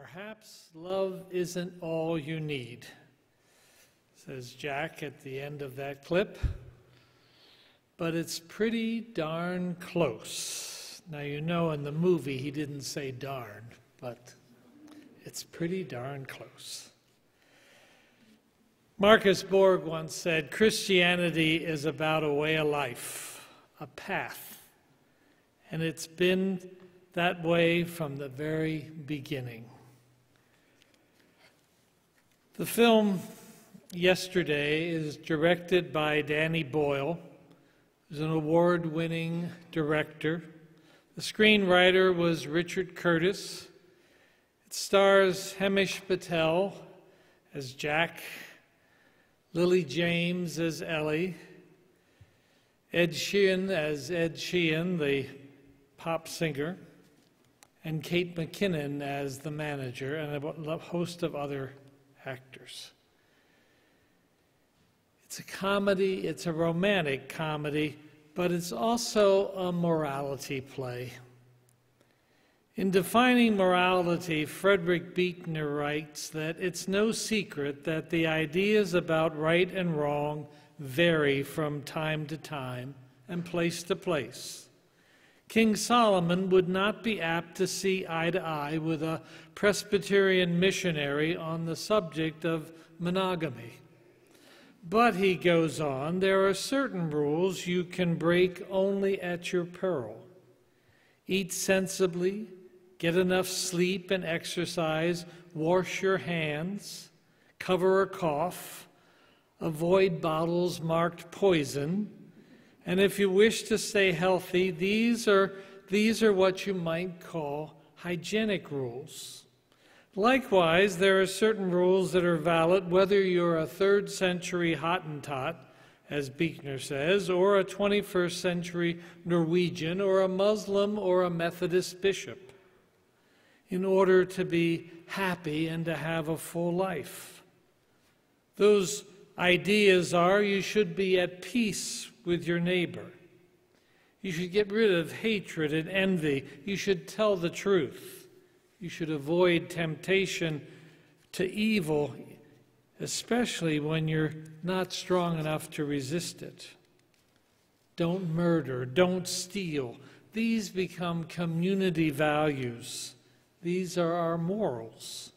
Perhaps love isn't all you need, says Jack at the end of that clip, but it's pretty darn close. Now, you know in the movie he didn't say darn, but it's pretty darn close. Marcus Borg once said, Christianity is about a way of life, a path, and it's been that way from the very beginning. The film Yesterday is directed by Danny Boyle, who's an award-winning director. The screenwriter was Richard Curtis. It stars Hemish Patel as Jack, Lily James as Ellie, Ed Sheehan as Ed Sheehan, the pop singer, and Kate McKinnon as the manager, and a host of other actors. It's a comedy, it's a romantic comedy, but it's also a morality play. In defining morality, Frederick Buechner writes that it's no secret that the ideas about right and wrong vary from time to time and place to place. King Solomon would not be apt to see eye to eye with a Presbyterian missionary on the subject of monogamy. But, he goes on, there are certain rules you can break only at your peril. Eat sensibly, get enough sleep and exercise, wash your hands, cover a cough, avoid bottles marked poison, and if you wish to stay healthy, these are what you might call hygienic rules. Likewise, there are certain rules that are valid whether you're a 3rd century Hottentot, as Buechner says, or a 21st century Norwegian, or a Muslim, or a Methodist bishop, in order to be happy and to have a full life. Those ideas are you should be at peace with your neighbor. You should get rid of hatred and envy. You should tell the truth. You should avoid temptation to evil, especially when you're not strong enough to resist it. Don't murder, don't steal. These become community values. These are our morals.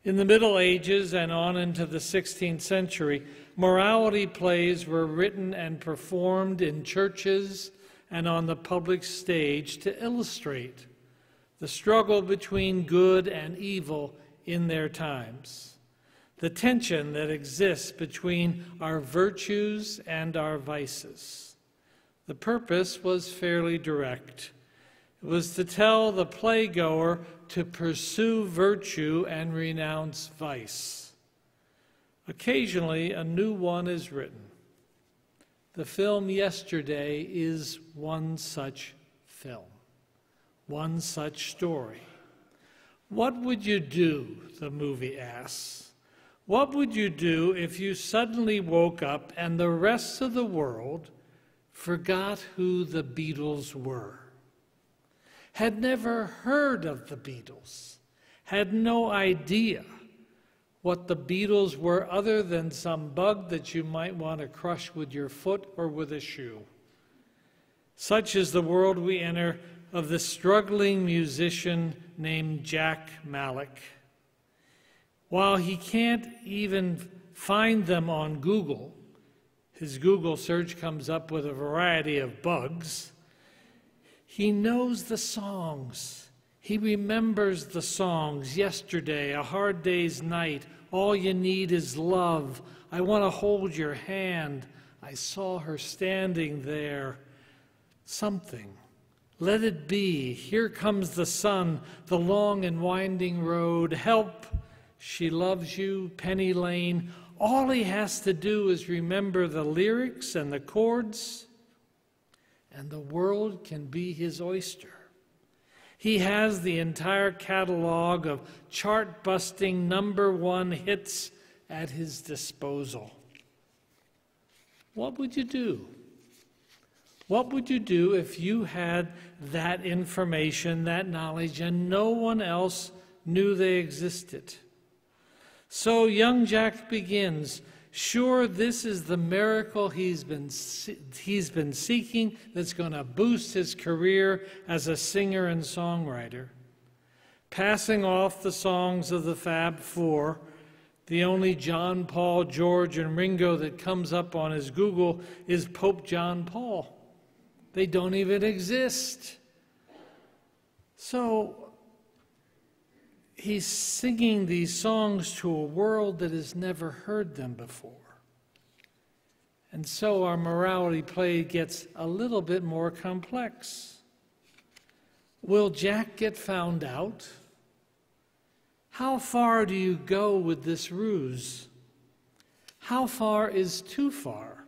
In the Middle Ages and on into the 16th century, morality plays were written and performed in churches and on the public stage to illustrate the struggle between good and evil in their times, the tension that exists between our virtues and our vices. The purpose was fairly direct. It was to tell the playgoer to pursue virtue and renounce vice. Occasionally, a new one is written. The film Yesterday is one such film, one such story. What would you do, the movie asks. What would you do if you suddenly woke up and the rest of the world forgot who the Beatles were? Had never heard of the Beatles, had no idea what the Beatles were other than some bug that you might want to crush with your foot or with a shoe. Such is the world we enter of the struggling musician named Jack Malik. While he can't even find them on Google, his Google search comes up with a variety of bugs. He knows the songs. He remembers the songs. Yesterday, A Hard Day's Night, All You Need Is Love, I Want to Hold Your Hand, I Saw Her Standing There, Something, Let It Be, Here Comes the Sun, The Long and Winding Road, Help, She Loves You, Penny Lane. All he has to do is remember the lyrics and the chords, and the world can be his oyster. He has the entire catalog of chart-busting #1 hits at his disposal. What would you do? What would you do if you had that information, that knowledge, and no one else knew they existed. So young Jack begins, sure this is the miracle he's been seeking that's going to boost his career as a singer and songwriter. Passing off the songs of the Fab Four, the only John, Paul, George, and Ringo that comes up on his Google is Pope John Paul. They don't even exist. So he's singing these songs to a world that has never heard them before. And so our morality play gets a little bit more complex. Will Jack get found out? How far do you go with this ruse? How far is too far?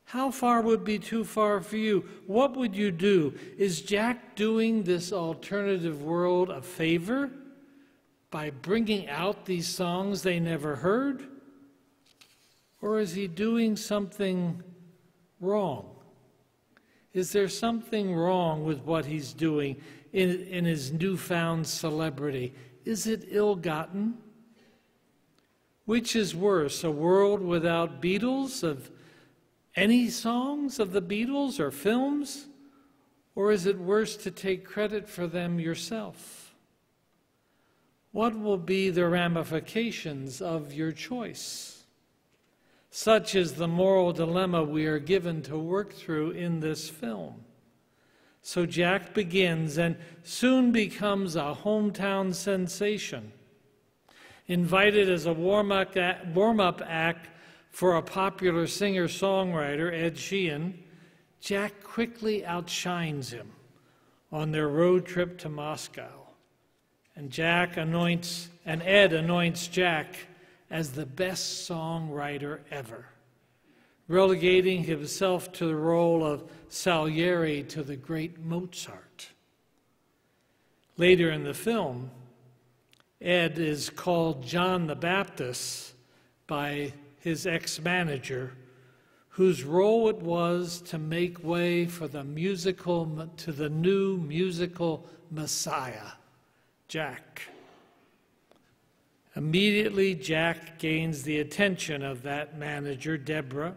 How far would be too far for you? What would you do? Is Jack doing this alternative world a favor by bringing out these songs they never heard? Or is he doing something wrong? Is there something wrong with what he's doing in his newfound celebrity? Is it ill-gotten? Which is worse, a world without Beatles, of any songs of the Beatles or films? Or is it worse to take credit for them yourself? What will be the ramifications of your choice? Such is the moral dilemma we are given to work through in this film. So Jack begins and soon becomes a hometown sensation. Invited as a warm-up act for a popular singer-songwriter, Ed Sheeran, Jack quickly outshines him on their road trip to Moscow. And Ed anoints Jack as the best songwriter ever, relegating himself to the role of Salieri to the great Mozart. Later in the film, Ed is called John the Baptist by his ex-manager, whose role it was to make way for the new musical Messiah, Jack. Immediately, Jack gains the attention of that manager, Deborah,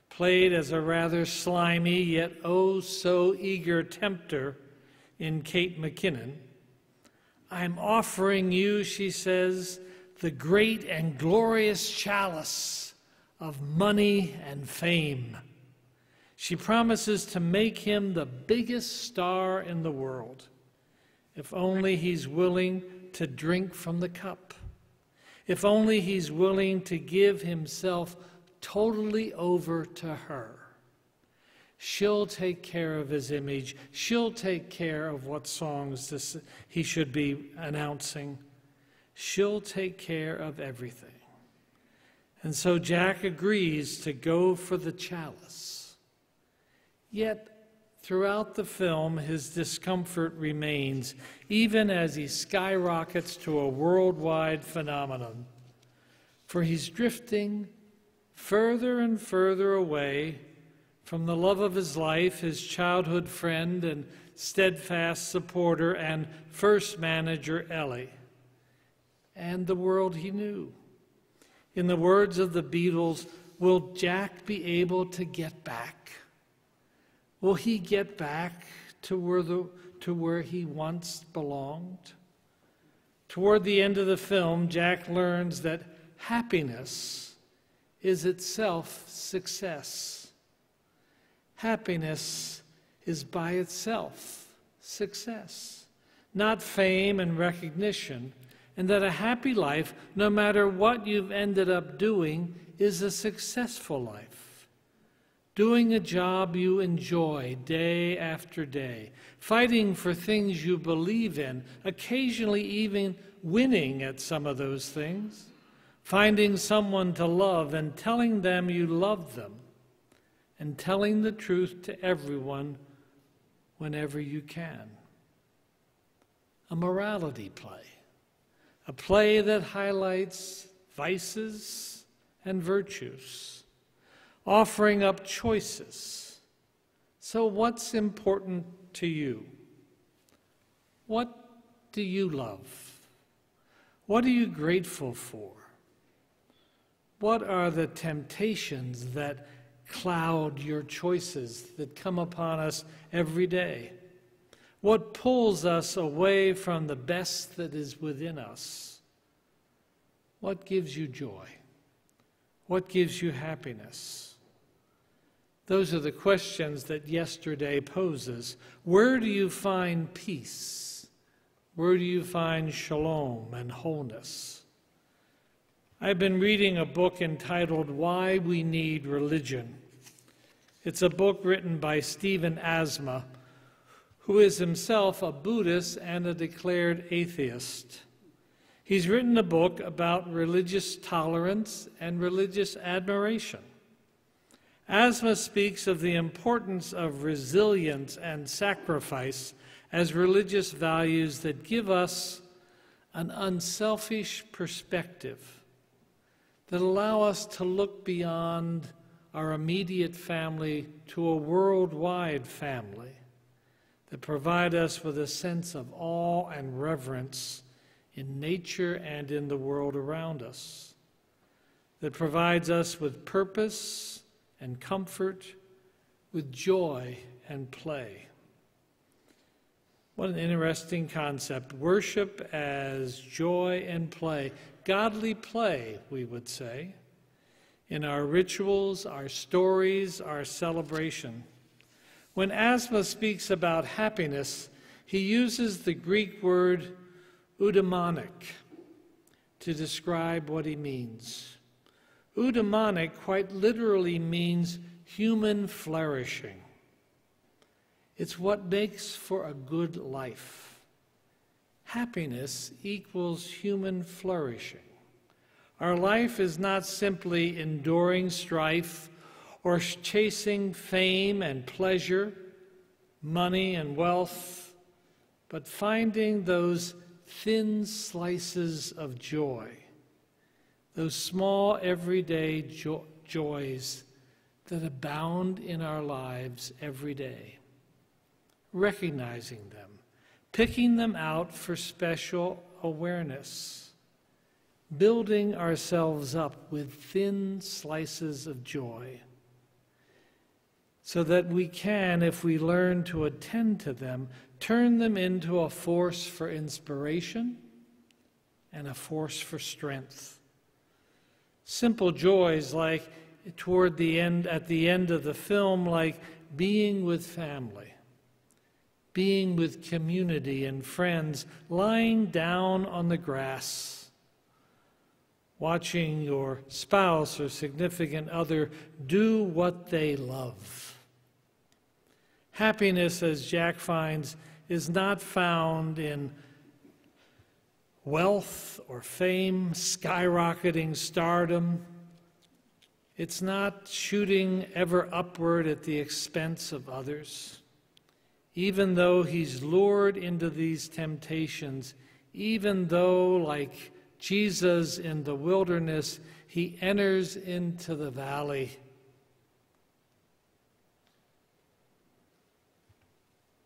played as a rather slimy yet oh so eager tempter in Kate McKinnon. I'm offering you, she says, the great and glorious chalice of money and fame. She promises to make him the biggest star in the world, if only he's willing to drink from the cup, if only he's willing to give himself totally over to her. She'll take care of his image. She'll take care of what songs he should be announcing. She'll take care of everything. And so Jack agrees to go for the chalice. Yet, throughout the film, his discomfort remains, even as he skyrockets to a worldwide phenomenon. For he's drifting further and further away from the love of his life, his childhood friend and steadfast supporter and first manager, Ellie, and the world he knew. In the words of the Beatles, will Jack be able to get back? Will he get back to where he once belonged? Toward the end of the film, Jack learns that happiness is itself success. Happiness is by itself success, not fame and recognition, and that a happy life, no matter what you've ended up doing, is a successful life. Doing a job you enjoy day after day, fighting for things you believe in, occasionally even winning at some of those things, finding someone to love and telling them you love them, and telling the truth to everyone whenever you can. A morality play. A play that highlights vices and virtues, offering up choices. So what's important to you? What do you love? What are you grateful for? What are the temptations that cloud your choices that come upon us every day? What pulls us away from the best that is within us? What gives you joy? What gives you happiness? Those are the questions that yesterday poses. Where do you find peace? Where do you find shalom and wholeness? I've been reading a book entitled Why We Need Religion. It's a book written by Stephen Asma, who is himself a Buddhist and a declared atheist. He's written a book about religious tolerance and religious admiration. Asma speaks of the importance of resilience and sacrifice as religious values that give us an unselfish perspective, that allow us to look beyond our immediate family to a worldwide family, that provide us with a sense of awe and reverence in nature and in the world around us, that provides us with purpose and comfort, with joy and play. What an interesting concept. Worship as joy and play. Godly play, we would say, in our rituals, our stories, our celebration. When Asma speaks about happiness, he uses the Greek word eudaimonic to describe what he means. Eudaimonic quite literally means human flourishing. It's what makes for a good life. Happiness equals human flourishing. Our life is not simply enduring strife or chasing fame and pleasure, money and wealth, but finding those thin slices of joy, those small everyday joys that abound in our lives every day. Recognizing them, picking them out for special awareness, building ourselves up with thin slices of joy, so that we can, if we learn to attend to them, turn them into a force for inspiration and a force for strength. Simple joys like at the end of the film, like being with family, being with community and friends, lying down on the grass, watching your spouse or significant other do what they love. Happiness, as Jack finds, is not found in wealth or fame, skyrocketing stardom. It's not shooting ever upward at the expense of others. Even though he's lured into these temptations, even though, like Jesus in the wilderness, he enters into the valley,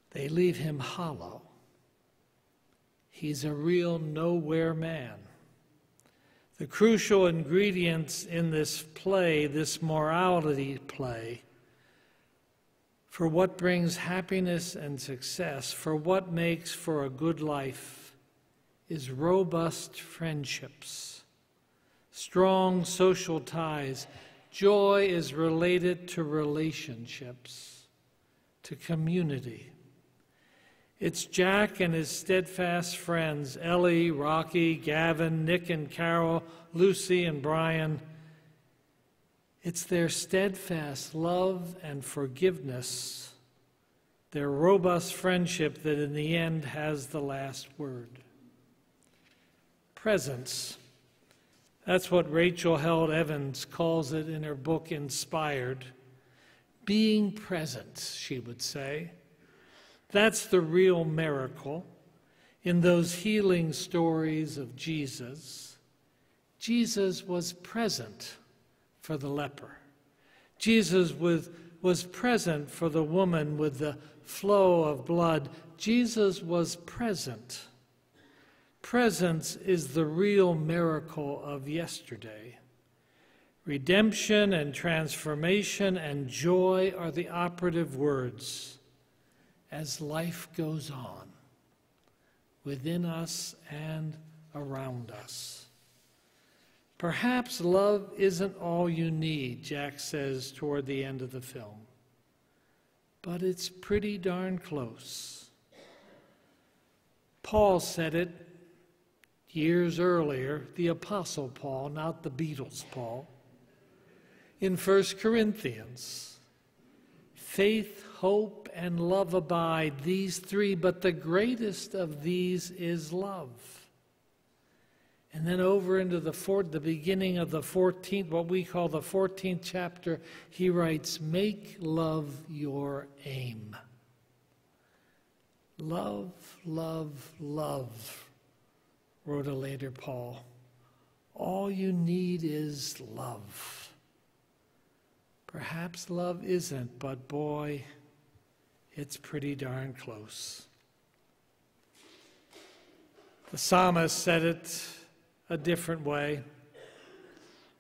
they leave him hollow. He's a real nowhere man. The crucial ingredients in this play, this morality play, for what brings happiness and success, for what makes for a good life, is robust friendships, strong social ties. Joy is related to relationships, to community. It's Jack and his steadfast friends, Ellie, Rocky, Gavin, Nick and Carol, Lucy and Brian. It's their steadfast love and forgiveness, their robust friendship that in the end has the last word. Presence. That's what Rachel Held Evans calls it in her book, Inspired. Being present, she would say. That's the real miracle in those healing stories of Jesus. Jesus was present for the leper. Jesus was present for the woman with the flow of blood. Jesus was present presence is the real miracle of yesterday. Redemption and transformation and joy are the operative words as life goes on within us and around us. Perhaps love isn't all you need, Jack says toward the end of the film, but it's pretty darn close. Paul said it years earlier, the Apostle Paul, not the Beatles Paul, in 1 Corinthians. Faith, hope, and love abide, these three, but the greatest of these is love. And then over into the beginning of the 14th, what we call the 14th chapter, he writes, make love your aim. Love, love, love, wrote a later Paul. All you need is love. Perhaps love isn't, but boy, it's pretty darn close. The psalmist said it a different way.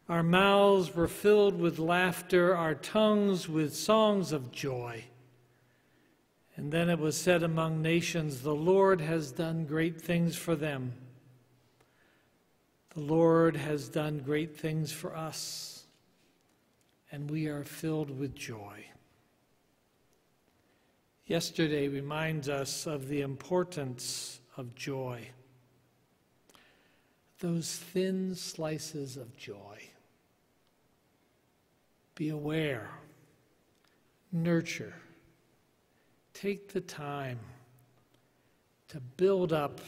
Our mouths were filled with laughter, our tongues with songs of joy. And then it was said among nations, the Lord has done great things for them. The Lord has done great things for us. And we are filled with joy. Yesterday reminds us of the importance of joy. Those thin slices of joy. Be aware, nurture, take the time to build up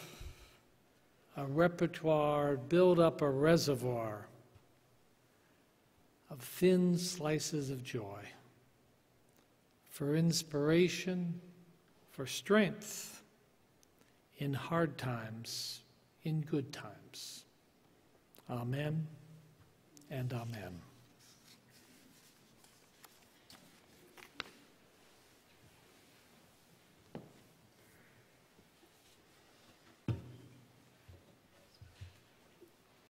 a repertoire, build up a reservoir of thin slices of joy for inspiration, for strength in hard times, in good times. Amen and amen.